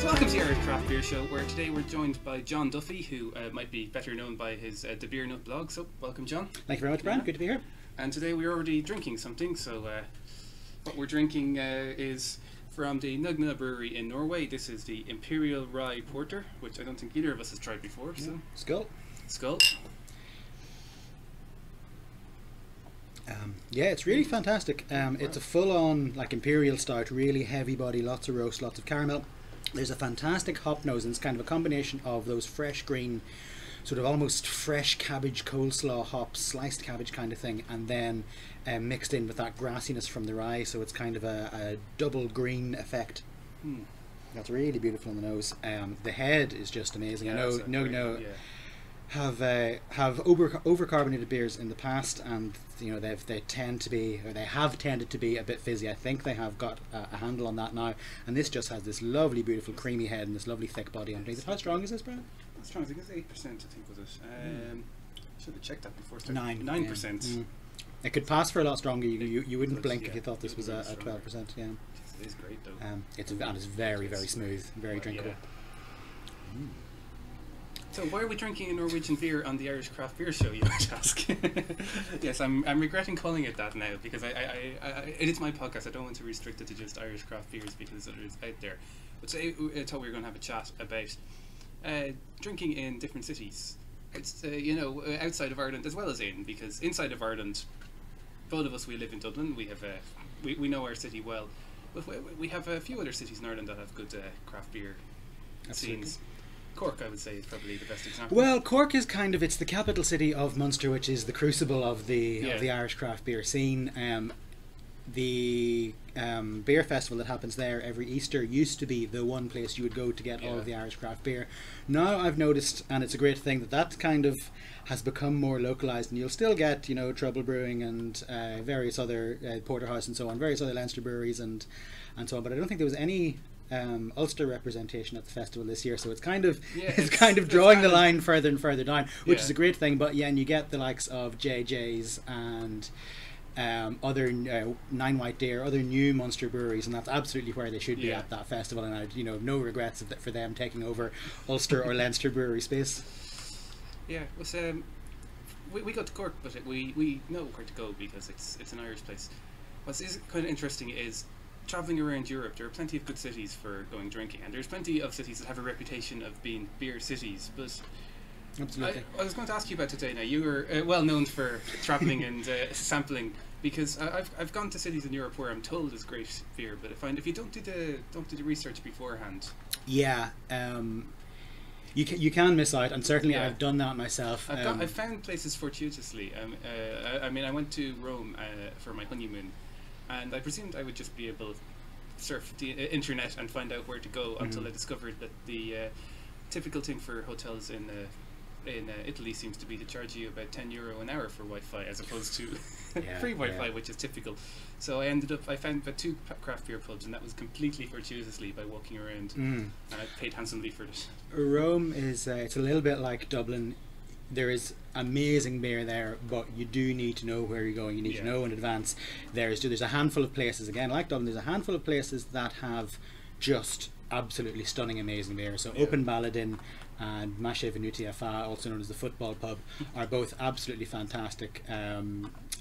Welcome to the Irish Craft Beer Show, where today we're joined by John Duffy, who might be better known by his The Beer Nut blog. So, welcome, John. Thank you very much, Brian. Good to be here. And today we're already drinking something. So, what we're drinking is from the Nugna Brewery in Norway. This is the Imperial Rye Porter, which I don't think either of us has tried before. So, Skull. Skull. Yeah, it's really fantastic. It's a full-on like imperial stout, really heavy body, lots of roast, lots of caramel. There's a fantastic hop nose, and it's kind of a combination of those fresh green, sort of almost fresh cabbage coleslaw hops, sliced cabbage kind of thing, and then mixed in with that grassiness from the rye, so it's kind of a double green effect. That's really beautiful on the nose. The head is just amazing. Yeah, I know have overcarbonated beers in the past, and you know they tend to be, or they have tended to be, a bit fizzy. I think they have got a handle on that now, and this just has this lovely, beautiful, creamy head and this lovely thick body underneath. How strong is this, Brian? How strong? I think it's 8%. I think was it. Should have checked that before. 9%. It could pass for a lot stronger. You wouldn't blink if you thought this was a 12%. Yeah. It is great though. It's very smooth, very drinkable. Yeah. So why are we drinking a Norwegian beer on the Irish Craft Beer Show, you might ask? Yes, I'm regretting calling it that now, because it is my podcast. I don't want to restrict it to just Irish craft beers because there's out there. But today I thought we were going to have a chat about drinking in different cities. It's outside of Ireland as well as in, because inside of Ireland, both of us, we live in Dublin. We have we know our city well, but we have a few other cities in Ireland that have good craft beer scenes. Cork, I would say, is probably the best example. Well, Cork is it's the capital city of Munster, which is the crucible of the Irish craft beer scene. The beer festival that happens there every Easter used to be the one place you would go to get all of the Irish craft beer. Now I've noticed, and it's a great thing, that kind of has become more localised, and you'll still get, Trouble Brewing and various other Porterhouse and so on, various other Leinster breweries and so on, but I don't think there was any Ulster representation at the festival this year, so it's kind of drawing the line further and further down, which is a great thing. But yeah, and you get the likes of JJ's and other Nine White Deer, other new Munster breweries, and that's absolutely where they should be at that festival. And I, no regrets for them taking over Ulster or Leinster brewery space. Yeah, it was, we got to Cork, but we know where to go because it's an Irish place. What is kind of interesting is, travelling around Europe, there are plenty of good cities for going drinking, and there's plenty of cities that have a reputation of being beer cities. But absolutely, I was going to ask you about today. Now, you were well known for travelling and sampling, because I've gone to cities in Europe where I'm told there's great beer, but if you don't do the research beforehand, you can miss out, and certainly I've done that myself. I've found places fortuitously. I went to Rome for my honeymoon, and I presumed I would just be able to surf the internet and find out where to go until I discovered that the typical thing for hotels in Italy seems to be to charge you about €10 an hour for Wi-Fi, as opposed to free Wi-Fi, which is typical. So I found about 2 craft beer pubs, and that was completely fortuitously by walking around, and I paid handsomely for it. Rome is it's a little bit like Dublin. There is amazing beer there, but you do need to know where you're going. You need to know in advance. There's a handful of places, again like Dublin, there's a handful of places that have just absolutely stunning, amazing beer. So Open Baladin and Mashe Venuti Afa, also known as the football pub, are both absolutely fantastic.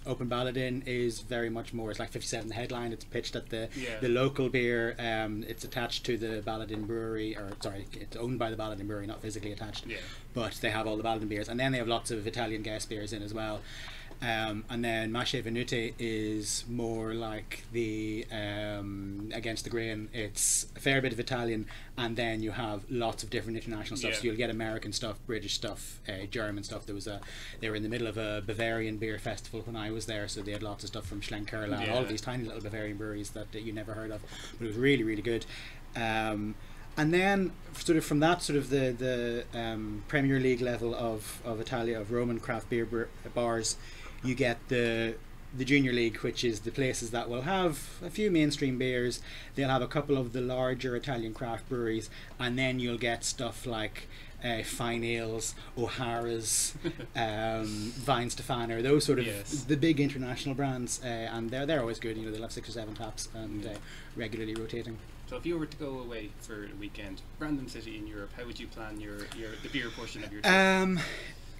Open Baladin is very much more, it's like 57 the headline, it's pitched at the local beer, it's attached to the Baladin brewery, or sorry, it's owned by the Baladin brewery, not physically attached, but they have all the Baladin beers, and then they have lots of Italian guest beers in as well. And then Mashe Venuti is more like the Against the Grain. It's a fair bit of Italian, and then you have lots of different international stuff. So you'll get American stuff, British stuff, German stuff. They were in the middle of a Bavarian beer festival when I was there, so they had lots of stuff from Schlenkerla and all of these tiny little Bavarian breweries that you never heard of, but it was really, really good. And then sort of from that the Premier League level of Italia, of Roman craft beer bars, you get the Junior League, which is the places that will have a few mainstream beers. They'll have a couple of the larger Italian craft breweries, and then you'll get stuff like Fine Ales, O'Hara's, Vine Stefano, those sort of the big international brands, and they're always good. They'll have 6 or 7 taps and regularly rotating. So if you were to go away for a weekend, random city in Europe, how would you plan the beer portion of your trip?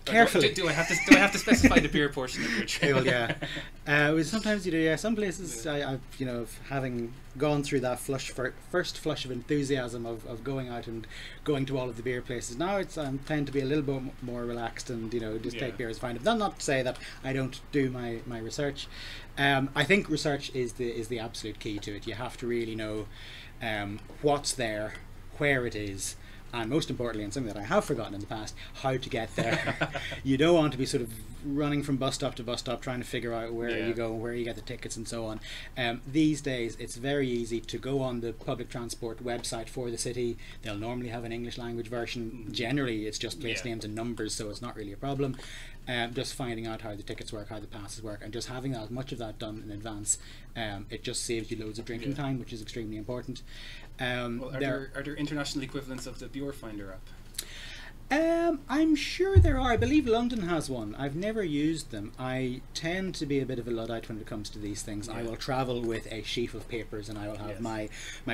Carefully. Do I have to specify the beer portion of your trip? Well, yeah. Sometimes you do. Yeah, some places I've having gone through that first flush of enthusiasm of going out and going to all of the beer places. Now I tend to be a little bit more relaxed and just take beers, find them. Not to say that I don't do my research. I think research is the absolute key to it. You have to really know what's there, where it is, and most importantly, and something that I have forgotten in the past, how to get there. You don't want to be sort of running from bus stop to bus stop trying to figure out where you go, where you get the tickets and so on. These days it's very easy to go on the public transport website for the city. They'll normally have an English language version. Generally it's just place names and numbers, so it's not really a problem. Just finding out how the tickets work, how the passes work, and just having as much of that done in advance, it just saves you loads of drinking time, which is extremely important. Well, are there international equivalents of the Beer Finder app? I'm sure there are. I believe London has one. I've never used them. I tend to be a bit of a Luddite when it comes to these things. I will travel with a sheaf of papers, and I will have my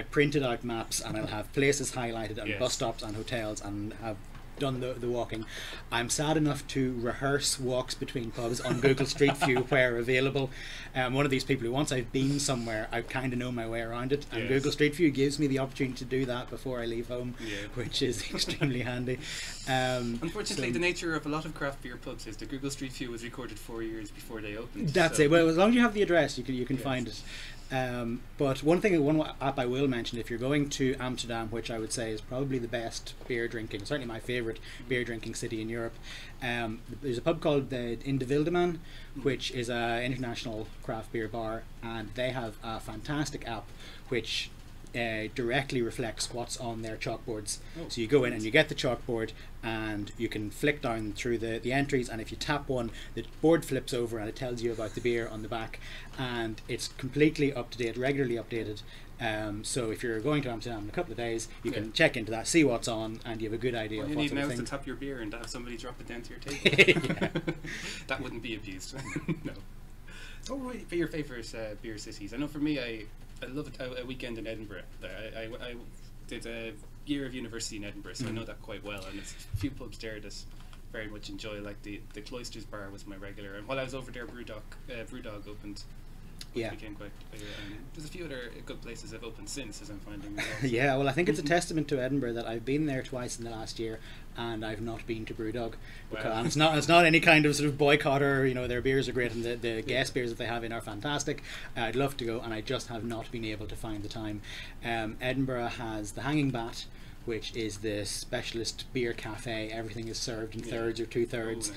printed out maps, and I'll have places highlighted and bus stops and hotels, and have done the walking. I'm sad enough to rehearse walks between pubs on Google Street View where available. One of these people who, once I've been somewhere, I kind of know my way around it, and Google Street View gives me the opportunity to do that before I leave home, which is extremely handy. Unfortunately, the nature of a lot of craft beer pubs is the Google Street View was recorded 4 years before they opened. That's it. Well, as long as you have the address, you can find it. But one app I will mention, if you're going to Amsterdam, which I would say is probably the best beer drinking, certainly my favourite beer drinking city in Europe, there's a pub called the In de Wildeman, which is an international craft beer bar, and they have a fantastic app which directly reflects what's on their chalkboards. So you go in and you get the chalkboard, and you can flick down through the entries, and if you tap one, the board flips over and it tells you about the beer on the back, and it's completely up to date, regularly updated. So if you're going to Amsterdam in a couple of days, you can check into that, see what's on, and you have a good idea of what you need now is to tap your beer and have somebody drop it down to your table. That wouldn't be abused. No. So what would be your favourite beer cities? I know for me, I love a weekend in Edinburgh. I did a year of university in Edinburgh, so I know that quite well, and there's a few pubs there that very much enjoy. Like the Cloisters Bar was my regular, and while I was over there, Brewdog opened. Became quite. There's a few other good places that have opened since, as I'm finding. Yeah, well, I think it's a testament to Edinburgh that I've been there twice in the last year, and I've not been to Brewdog. And it's not any kind of sort of boycott, or their beers are great, and the guest beers that they have in are fantastic. I'd love to go, and I just have not been able to find the time. Edinburgh has the Hanging Bat, which is the specialist beer cafe. Everything is served in thirds or 2/3.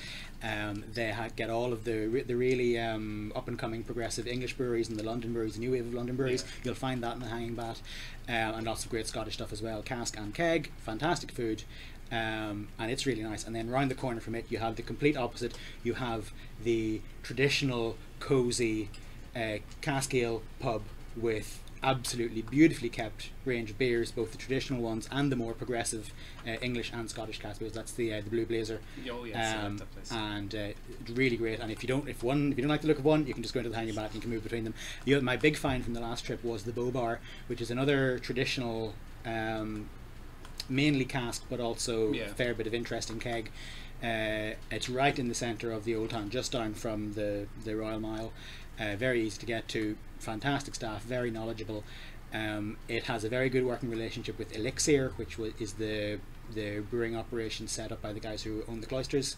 They get all of the really up and coming progressive English breweries and the London breweries, the new wave of London breweries. You'll find that in the Hanging Bat, and lots of great Scottish stuff as well. Cask and keg, fantastic food, and it's really nice. And then round the corner from it, you have the complete opposite. You have the traditional cosy cask ale pub with absolutely beautifully kept range of beers, both the traditional ones and the more progressive English and Scottish cask beers. That's the Blue Blazer. And really great. And if you don't like the look of one, you can just go into the Hanging Bat and you can move between them. My big find from the last trip was the Bow Bar, which is another traditional, mainly cask, but also a fair bit of interesting keg. It's right in the centre of the Old Town, just down from the Royal Mile. Very easy to get to, fantastic staff, very knowledgeable. It has a very good working relationship with Elixir, which is the brewing operation set up by the guys who own the Cloisters,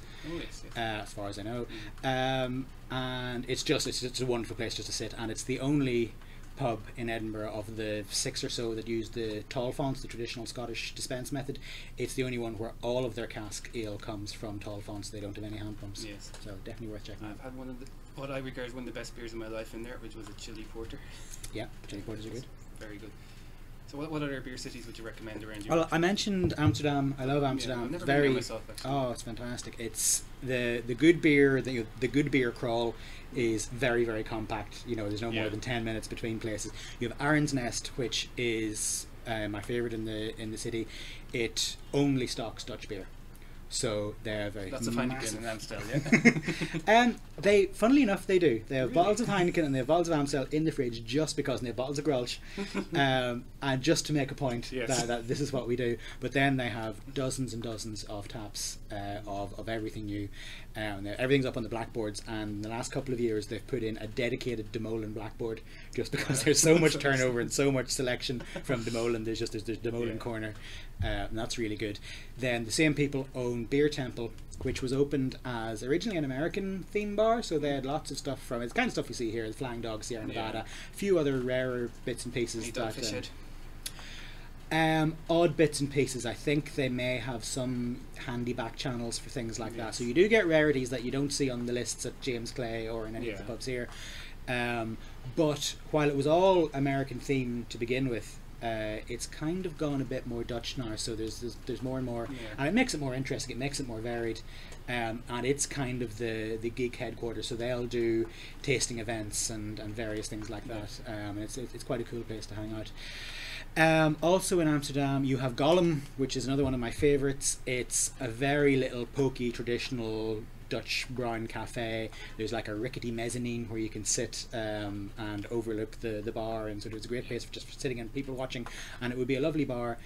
as far as I know. And it's a wonderful place just to sit, and it's the only pub in Edinburgh of the 6 or so that use the tall fonts, the traditional Scottish dispense method. It's the only one where all of their cask ale comes from tall fonts. They don't have any hand pumps. So definitely worth checking out. I've had one of what I regard as one of the best beers in my life in there, which was a chili porter. Yeah, chili porters are good. Very good. So what other beer cities would you recommend around you? Well, I mentioned Amsterdam. I love Amsterdam. I've never been there myself, actually. It's fantastic. It's the good beer. The good beer crawl is very, very compact. There's no more than 10 minutes between places. You have Arend's Nest, which is my favourite in the city. It only stocks Dutch beer, So they're very Lots of Heineken massive. in Amstel, yeah. They, funnily enough, they do. They have Really? bottles of Heineken and they have bottles of Amstel in the fridge just because, and they have bottles of Grolsch, and just to make a point Yes. that this is what we do. But then they have dozens and dozens of taps of everything new. Everything's up on the blackboards, and in the last couple of years they've put in a dedicated Demolan blackboard just because there's so much turnover and so much selection from Demolan. There's Demolan corner, and that's really good. Then the same people own Beer Temple, which was opened as originally an American theme bar, so they had lots of stuff from it's the kind of stuff you see here, the Flying Dog, Sierra Nevada, a few other rarer bits and pieces. Any Dogfish Head? Odd bits and pieces. I think they may have some handy back channels for things like that. Yes. So you do get rarities that you don't see on the lists at James Clay or in any of the pubs here. But while it was all American themed to begin with, it's kind of gone a bit more Dutch now. So there's more and more, and it makes it more interesting. It makes it more varied, and it's kind of the gig headquarters. So they'll do tasting events and various things like that. And it's quite a cool place to hang out. Also in Amsterdam you have Gollum, which is another one of my favourites. It's a very little pokey traditional Dutch brown cafe. There's like a rickety mezzanine where you can sit and overlook the bar, and so it's a great place for just for sitting and people watching, and it would be a lovely bar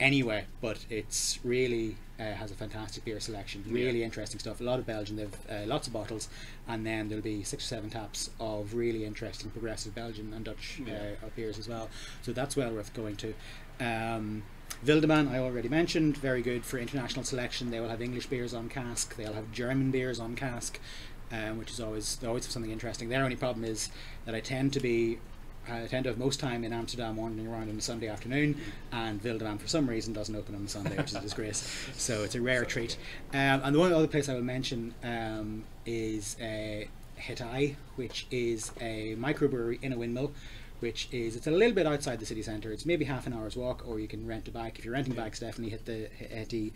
anyway, but it's really has a fantastic beer selection, really interesting stuff, a lot of Belgian. They've lots of bottles, and then there'll be 6 or 7 taps of really interesting progressive Belgian and Dutch beers as well, so that's well worth going to. Wildeman I already mentioned, very good for international selection. They will have English beers on cask, they'll have German beers on cask, which is always something interesting. Their only problem is that I tend to have most time in Amsterdam wandering around on a Sunday afternoon, and Wildeman for some reason doesn't open on a Sunday, which is a disgrace. So it's a rare treat. And the one other place I will mention is Hetai, which is a microbrewery in a windmill, it's a little bit outside the city centre. It's maybe half an hour's walk, or you can rent a bike. If you're renting bikes, definitely hit the Hetai.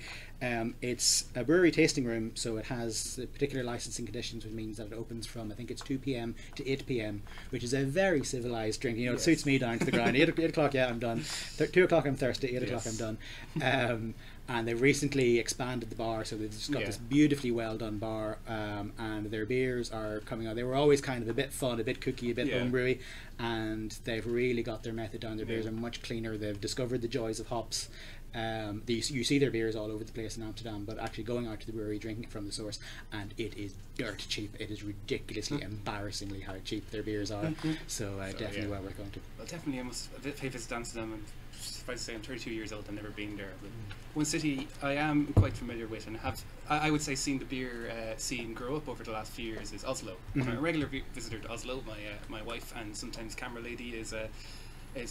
It's a brewery tasting room, so it has particular licensing conditions, which means that it opens from, I think it's 2 p.m. to 8 p.m, which is a very civilised drink. It suits me down to the ground. 8 o'clock, I'm done. 2 o'clock, I'm thirsty. 8 o'clock, I'm done. And they've recently expanded the bar, so they've just got this beautifully well done bar, and their beers are coming out. They were always kind of a bit fun, a bit cookie, a bit homebrewy, and they've really got their method down. Their beers are much cleaner. They've discovered the joys of hops. You see their beers all over the place in Amsterdam, but actually going out to the brewery, drinking it from the source, and it is dirt cheap. It is ridiculously, embarrassingly how cheap their beers are. So definitely well worth going to. Well, definitely I must pay visit Amsterdam. And if I say I'm 32 years old, I've never been there. But one city I am quite familiar with, and have I would say seen the beer scene grow up over the last few years, is Oslo. I'm a regular visitor to Oslo. My wife and sometimes camera lady is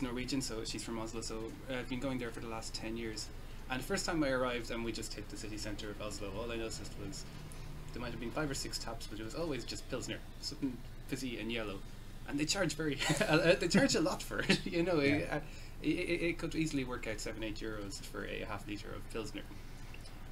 Norwegian, so she's from Oslo, so I've been going there for the last 10 years. And the first time I arrived and we just hit the city centre of Oslo, all I noticed was there might have been 5 or 6 taps, but it was always just Pilsner, something fizzy and yellow. And they charge they charge a lot for it, it could easily work out 7-8 euros for a half litre of Pilsner.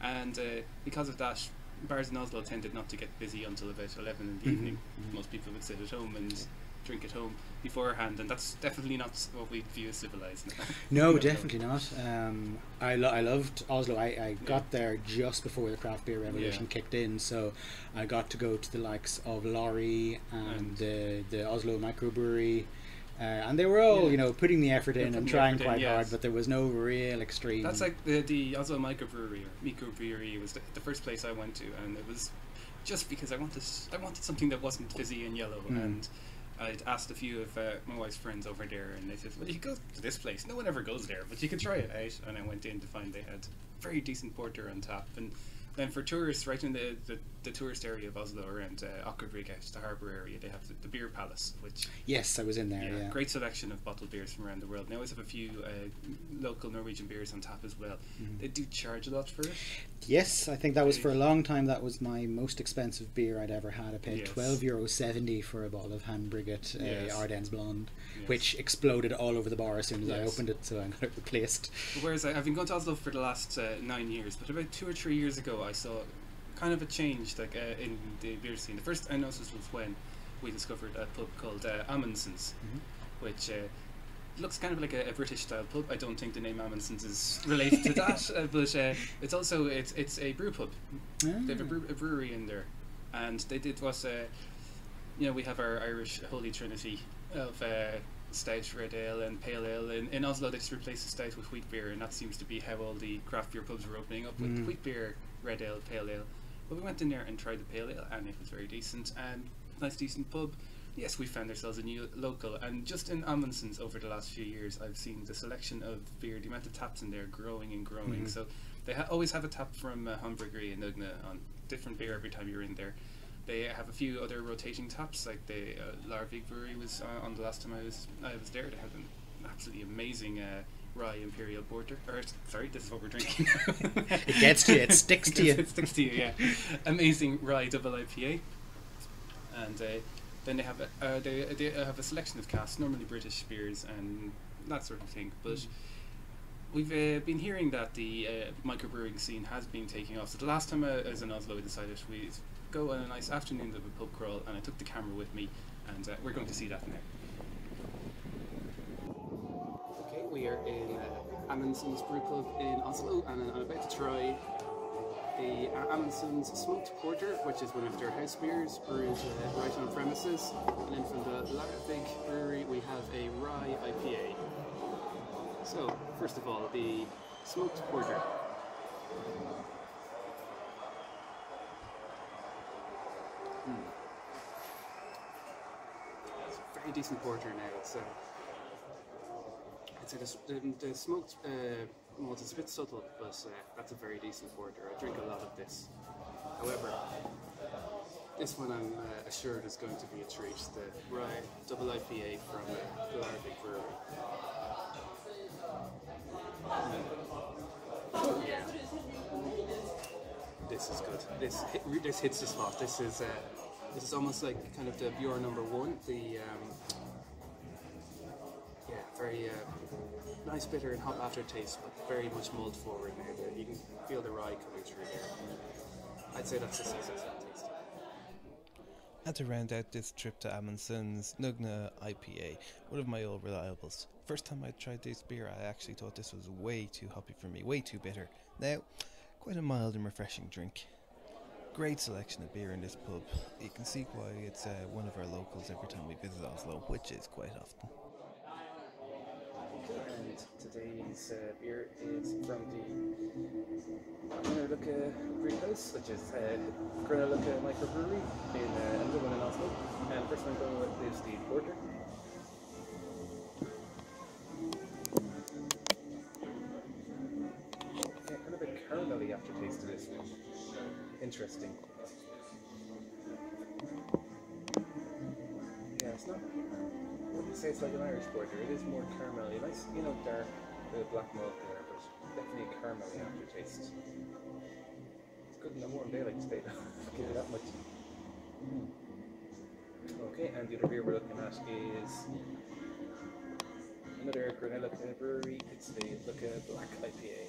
And because of that, bars in Oslo tended not to get busy until about 11 in the evening. Most people would sit at home and drink at home beforehand, and that's definitely not what we view as civilized. No, definitely not. I loved Oslo. I got there just before the craft beer revolution kicked in, so I got to go to the likes of Lorry and the Oslo microbrewery, and they were all putting the effort in and trying quite hard, but there was no real extreme. That's like the Oslo microbrewery was the first place I went to, and it was just because I wanted something that wasn't fizzy and yellow. And I'd asked a few of my wife's friends over there, and they said, well, you go to this place, no one ever goes there, but you can try it out. And I went in to find they had very decent porter on tap. And then for tourists, right in the tourist area of Oslo, around Åkerbrig, out the harbour area, they have the beer palace, which I was in there. Great selection of bottled beers from around the world. They always have a few local Norwegian beers on tap as well. They do charge a lot for it. Yes, I think that was for a long time. That was my most expensive beer I'd ever had. I paid €12.70 for a bottle of Handbrygget Ardennes Blonde, which exploded all over the bar as soon as I opened it, so I got it replaced. Whereas I've been going to Oslo for the last 9 years, but about 2 or 3 years ago I saw kind of a change in the beer scene. The first I noticed was when we discovered a pub called Amundsens, which looks kind of like a British style pub. I don't think the name Amundsen's is related to that, but it's also it's a brew pub. They have a brewery in there, and they did was we have our Irish Holy Trinity of stout, red ale, and pale ale. In Oslo, they just replaced the stout with wheat beer, and that seems to be how all the craft beer pubs were opening up with wheat beer, red ale, pale ale. But we went in there and tried the pale ale, and it was very decent and nice, decent pub. Yes, we found ourselves a new local, and just in Amundsen's over the last few years, I've seen the selection of beer, the amount of taps in there growing and growing. So they always have a tap from Homebrewery in Nugna on different beer every time you're in there. They have a few other rotating taps, like the Larvik Brewery was on the last time I was there. They had an absolutely amazing rye imperial porter. Or sorry, this is what we're drinking. It gets to you. It sticks to you. It sticks to you. Yeah, amazing rye double IPA, and then they have a selection of casks, normally British beers and that sort of thing. But we've been hearing that the microbrewing scene has been taking off. So the last time I was in Oslo, we decided we'd go on a nice afternoon of a pub crawl, and I took the camera with me, and we're going to see that now. Okay, we are in Amundsen's Brew Pub in Oslo, and I'm about to try the Amundsen's Smoked Porter, which is one of their house beers, brewed right on premises. And then from the Larvik Brewery, we have a rye IPA. So, first of all, the Smoked Porter. It's a very decent porter now. The smoked malt is a bit subtle, but that's a very decent porter. I drink a lot of this. However, this one I'm assured is going to be a treat. The rye double IPA from the Larvik Brewery. Yeah. This is good. This hits the spot. This is almost like kind of the Bjorn number one. The very nice bitter and hot aftertaste, but very much mulled forward now. You can feel the rye coming through there. I'd say that's a successful taste. And to round out this trip to Amundsen's Nugna IPA, one of my old reliables. First time I tried this beer, I actually thought this was way too hoppy for me, way too bitter. Now, quite a mild and refreshing drink. Great selection of beer in this pub. You can see why it's one of our locals every time we visit Oslo, which is quite often. And today's beer is from the Grünerløkka Brewhouse, which is Grünerløkka Microbrewery in Dublin and Oslo. And first one I'm going with is the porter. Yeah, kind of a caramelly aftertaste to this one. Interesting. Yeah, it's not. I wouldn't say it's like an Irish porter. It is more caramelly. Nice, dark, black malt there, but definitely a caramelly aftertaste. It's good on a warm day like today, though. Give it that much. Okay, and the other beer we're looking at is another Grünerløkka brewery. It's the Lukka Black IPA.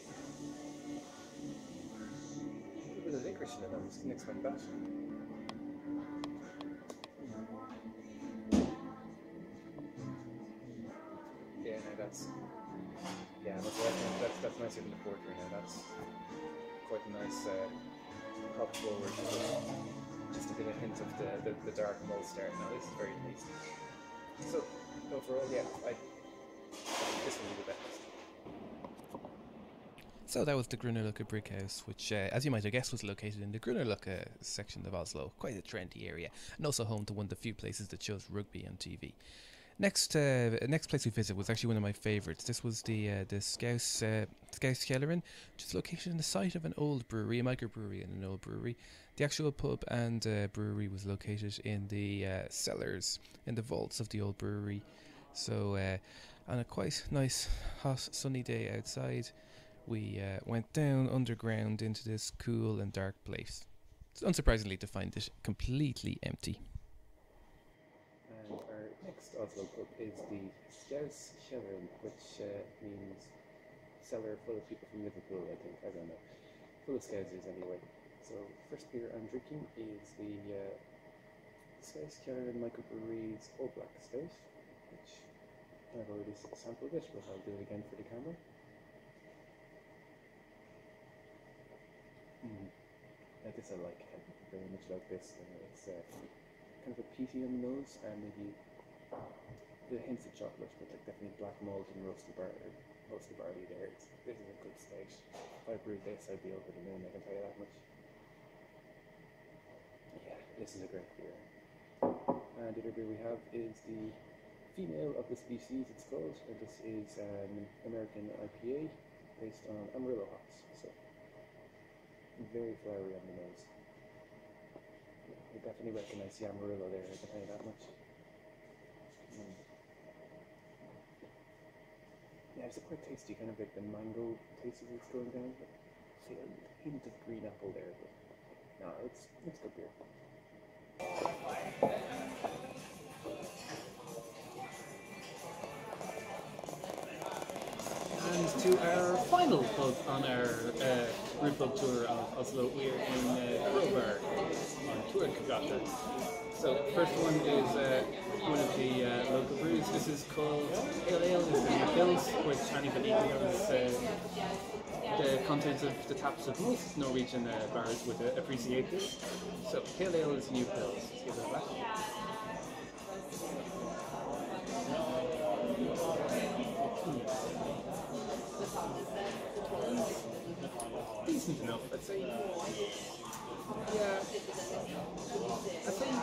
A little bit of licorice in it. I was going to expect that. That's nicer than the porter now. That's quite a nice hop forward. Just a bit of hint of the dark malt start. Now this is very tasty. So overall, yeah, this will be the best. So that was the Grünerløkka Brickhouse, which, as you might have guessed, was located in the Grünerløkka section of Oslo, quite a trendy area, and also home to one of the few places that shows rugby on TV. Next place we visit was actually one of my favourites. This was the Skauskjelleren, which is located in the site of an old brewery, a microbrewery in an old brewery. The actual pub and brewery was located in the cellars, in the vaults of the old brewery. So on a quite nice, hot, sunny day outside, we went down underground into this cool and dark place. It's unsurprisingly to find it completely empty. And our next Oslo pub is the Skauskjelleren, which means cellar full of people from Liverpool, I think. I don't know. Full of Scousers anyway. So, first beer I'm drinking is the Skauskjelleren Microbrewery's All Black Stout, which I've already sampled it, but I'll do it again for the camera. This I like, very much like this. It's kind of a peaty on the nose, and maybe the hints of chocolate, but like definitely black malt and roasted barley there. This is a good stage. If I brewed this, I'd be over the moon, I can tell you that much. Yeah, this is a great beer. And the other beer we have is the female of the species, it's called, and this is an American IPA based on Amarillo hops. So very flowery on the nose. Yeah, you definitely recognize the Amarillo there, I can tell you that much. Yeah, it's a quite tasty, kind of like the mango taste as it's going down. But see a hint of green apple there, but no, it's good beer. And to our final pub on our brew pub tour of Oslo, we are in Crowbar on Tuarkagata. So the first one is one of the local brews. This is called Pale Ale. It's in the Hills, which anybody who knows the contents of the taps of most Norwegian bars would appreciate this. So Pale Ale is new pills. Let's give it a back. Decent enough, I'd say. Yeah, I think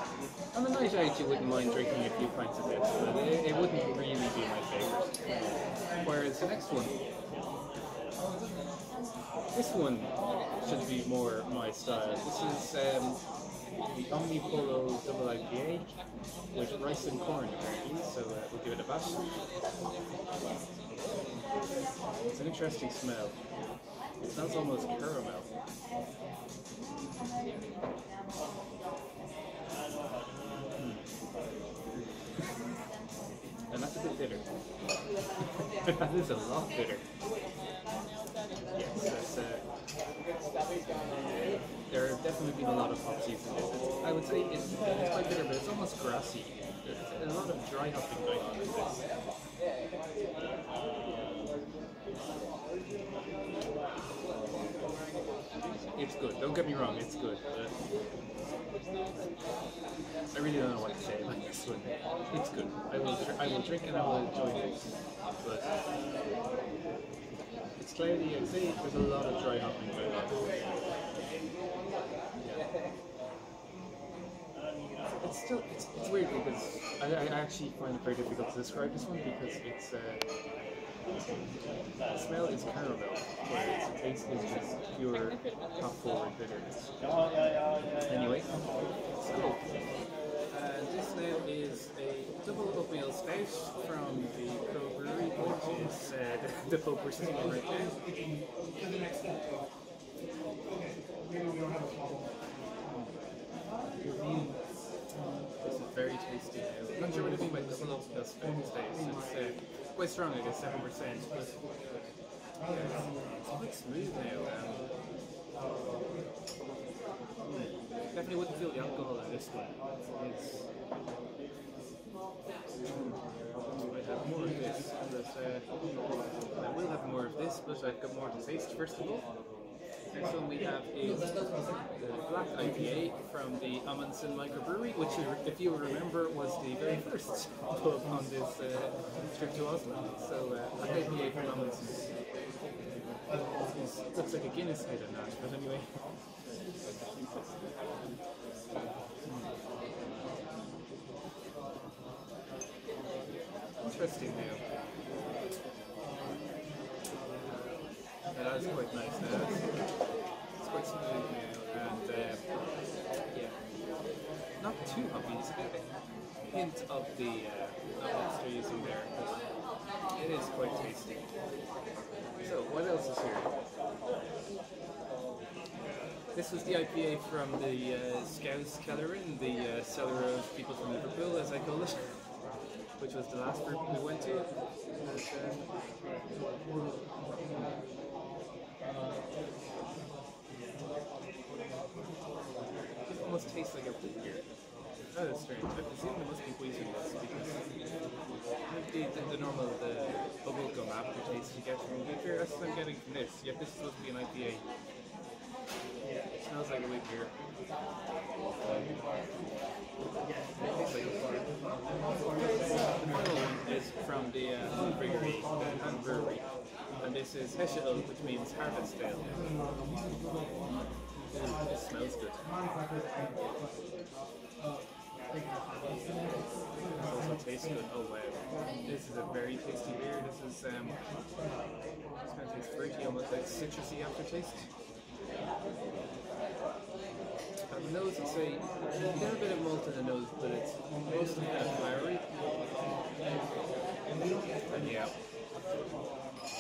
on a night out you wouldn't mind drinking a few pints of this, but it wouldn't really be my favourite. Whereas the next one, this one should be more my style. This is the Omnipolo Double IPA with rice and corn apparently, so we'll give it a bash. It's an interesting smell. It smells almost caramel. And that's a bit bitter. That is a lot bitter. Yes, that's there have definitely been a lot of hop seeds in this. I would say it's quite bitter, but it's almost grassy. There's a lot of dry hopping going on in this. It's good, don't get me wrong, it's good. I really don't know what to say about this one. It's good. I will drink and I will enjoy it. But it's clearly, I'd say there's a lot of dry hopping going on. Yeah. It's still, it's weird because I actually find it very difficult to describe this one because it's the smell is caramel, whereas the taste is just pure hop-forward bitterness. Anyway, so this now is a double oatmeal stout from the Crow Brewery, which is the pub we're sitting in right now. This is very tasty now. I'm not sure what I mean by double oatmeal stout. It's quite strong, I guess, 7%, but it's quite smooth now. Definitely wouldn't feel the alcohol in this one. I'd have more of this, but I will have more of this, but I've got more to taste first of all. Next one we have is the Black IPA from the Amundsen microbrewery, which, if you remember, was the very first pub on this trip to Oslo. So, Black IPA from Amundsen. Looks like a Guinness head on that, but anyway. Interesting now. Yeah, that is quite nice now. It's quite smooth now, and yeah, not too hoppy. It's a hint of the hops they're using there, but it is quite tasty. So, what else is here? This was the IPA from the Skouskelleren, the cellar of people from Liverpool, as I call it, which was the last group we went to. It almost tastes like a wheat beer. That is strange. I presume there must be wheat in this because the normal bubble gum aftertaste you get from wheat beer. That's what I'm getting from this. Yet this is supposed to be an IPA. It smells like a wheat beer. The final one is from the Hand Brewery, and this is Heshe'ul, which means harvest ale. It smells good. It also tastes good. Oh wow, this is a very tasty beer. This is this kind of tastes fruity, almost like citrusy aftertaste. On the nose, it's a little bit of malt in the nose, but it's mostly kind of flowery. And yeah,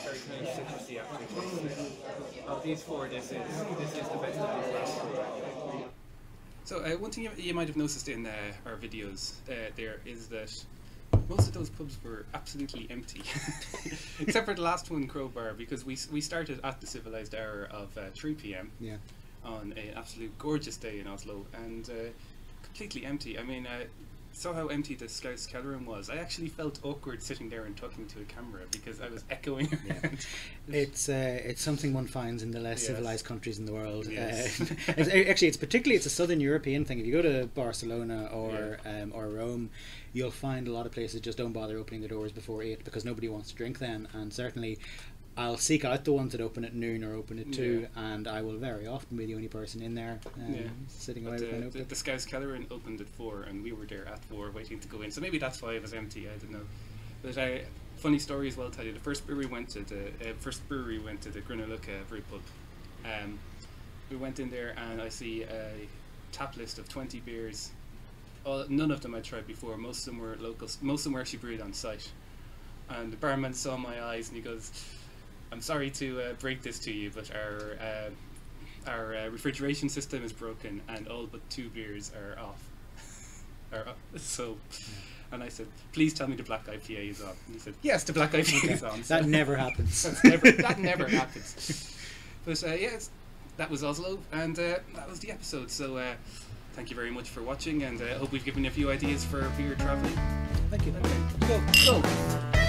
very kind of citrusy aftertaste. Of these four, this is the best of these last four. So one thing you might have noticed in our videos there is that most of those pubs were absolutely empty, except for the last one, Crowbar, because we started at the civilized hour of 3 p.m. Yeah. on an absolute gorgeous day in Oslo, and completely empty. I mean, saw how empty the Scouse Kellerin was. I actually felt awkward sitting there and talking to a camera because I was echoing around. It's something one finds in the less civilized countries in the world. Yes. It's particularly a southern European thing. If you go to Barcelona or Rome, you'll find a lot of places just don't bother opening the doors before 8 because nobody wants to drink then. And certainly, I'll seek out the ones that open at noon or open at 2, and I will very often be the only person in there sitting away with my notebook. The Scouse Kellerin opened at 4, and we were there at 4 waiting to go in. So maybe that's why it was empty. I don't know. But funny story as well. Tell you the first brewery went to the Grunalugga brew pub. We went in there, and I see a tap list of 20 beers. None of them I'd tried before. Most of them were locals. Most of them were actually brewed on site. And the barman saw my eyes, and he goes, "I'm sorry to break this to you, but our refrigeration system is broken, and all but 2 beers are off." So, and I said, "Please tell me the black IPA is on." And he said, "Yes, the black IPA is on." So That never happens. that never happens. But yes, that was Oslo, and that was the episode. So thank you very much for watching, and I hope we've given you a few ideas for beer traveling. Thank you. Okay, go.